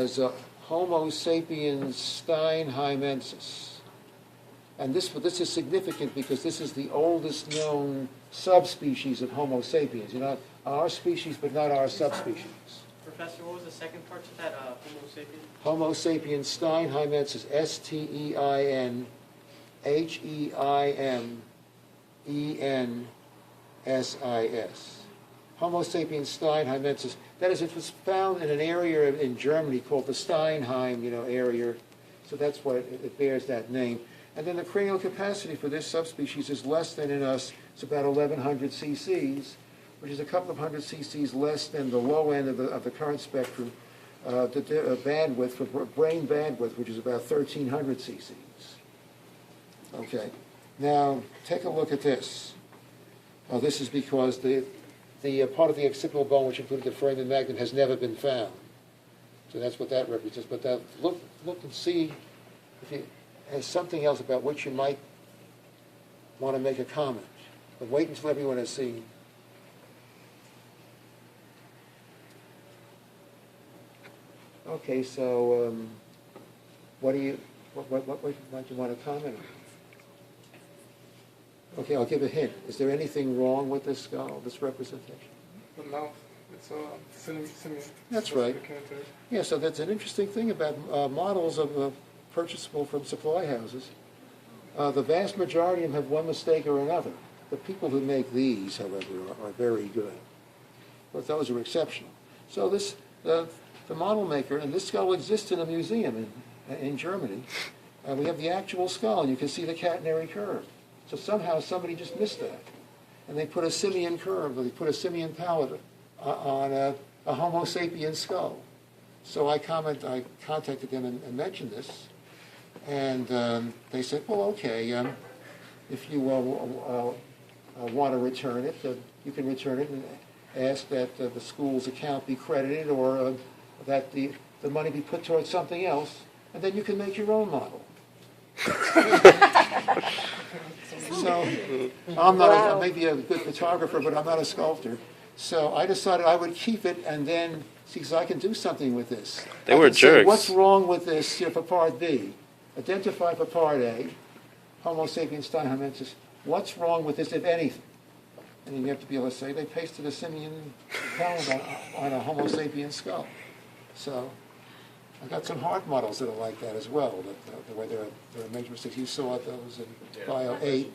as Homo sapiens steinheimensis. And this is significant because this is the oldest known subspecies of Homo sapiens. You know, our species, but not our subspecies. Professor, what was the second part to that, Homo sapiens? Homo sapiens steinheimensis, Steinheimensis. Homo sapiens steinheimensis. That is, it was found in an area in Germany called the Steinheim, area. So that's why it bears that name. And then the cranial capacity for this subspecies is less than in us. It's about 1,100 cc's, which is a couple of hundred cc's less than the low end of the current spectrum, the bandwidth for brain bandwidth, which is about 1,300 cc's. Okay. Now take a look at this. This is because the part of the occipital bone, which included the foramen magnum, has never been found. So that's what that represents. But look and see if you has something else about which you might want to make a comment. But wait until everyone has seen. Okay, so what do you want to comment on? Okay, I'll give a hint. Is there anything wrong with this skull, this representation? The mouth, it's simian. That's right. Yeah, so that's an interesting thing about models of purchasable from supply houses. The vast majority of them have one mistake or another. The people who make these, however, are very good. But those are exceptional. So the model maker, and this skull exists in a museum in Germany. We have the actual skull, and you can see the catenary curve. So somehow somebody just missed that. And they put a simian curve, or they put a simian palate on a Homo sapiens skull. So I contacted them and mentioned this. And they said, well, okay, if you want to return it, you can return it and ask that the school's account be credited or that the money be put towards something else, and then you can make your own model. So I may be a good photographer, but I'm not a sculptor. So I decided I would keep it and then see, because I can do something with this. They were jerks. Say, what's wrong with this for part B? Identify for part A, Homo sapiens steinheimensis. What's wrong with this, if anything? And you have to be able to say they pasted a simian palate on a Homo sapiens skull. So I've got some hard models that are like that as well, the way there are major mistakes. You saw those in Bio 8.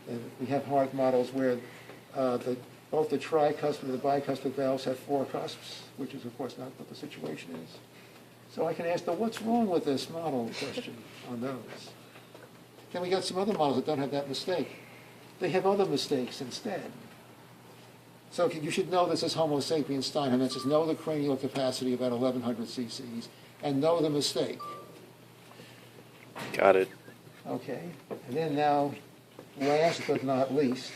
And we have hard models where both the tricuspid and the bicuspid valves have 4 cusps, which is, of course, not what the situation is. So I can ask them, what's wrong with this model question on those? Then we got some other models that don't have that mistake. They have other mistakes instead. So you should know this is Homo sapiens steinheimensis, know the cranial capacity, about 1,100 cc's, and know the mistake. Got it. Okay, and then now, last but not least,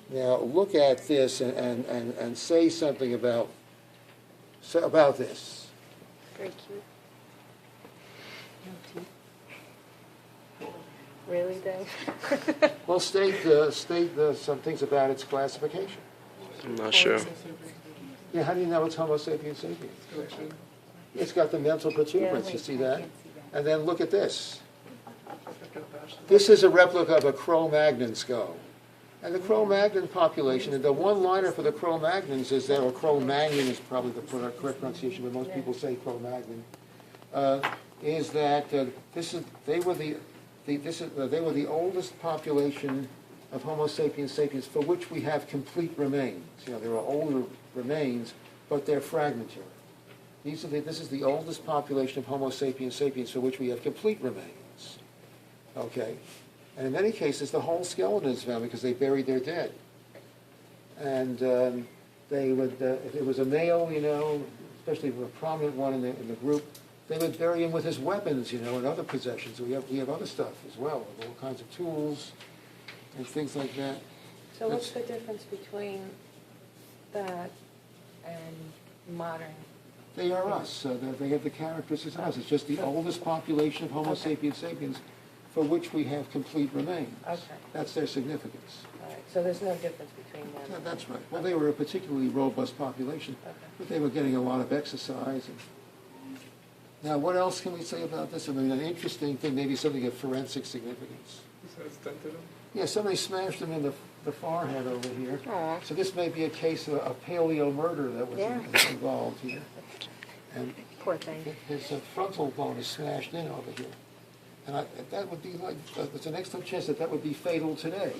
now look at this and say something about this. Very cute. No teeth. Really, though? Well, state some things about its classification. I'm not sure. Yeah, how do you know it's Homo sapiens sapiens? It's got the mental protuberance, you see that? And then look at this. This is a replica of a Cro-Magnon skull. And the Cro-Magnon population, and the one-liner for the Cro-Magnons is that, or Cro-Magnon is probably the correct pronunciation, but most people say Cro-Magnon, is that they were the oldest population of Homo sapiens sapiens for which we have complete remains. There are older remains, but they're fragmentary. This is the oldest population of Homo sapiens sapiens for which we have complete remains. Okay? And in many cases, the whole skeleton is found because they buried their dead. And they would, if it was a male, especially a prominent one in the group, they would bury him with his weapons, and other possessions. We have other stuff as well, all kinds of tools and things like that. So what's the difference between that and modern? They are us. So they have the characteristics of us. It's just the oldest population of Homo sapiens sapiens for which we have complete remains. Okay. That's their significance. All right, so there's no difference between them. Yeah, that's right. Well, they were a particularly robust population, Okay. but they were getting a lot of exercise. Now, what else can we say about this? I mean, an interesting thing, maybe something of forensic significance. So it's dented him. Yeah, somebody smashed him in the forehead over here. Aw. So this may be a case of a paleo murder that was Yeah. involved here. And Poor thing. his frontal bone is smashed in over here. And that would be like, there's an excellent chance that that would be fatal today.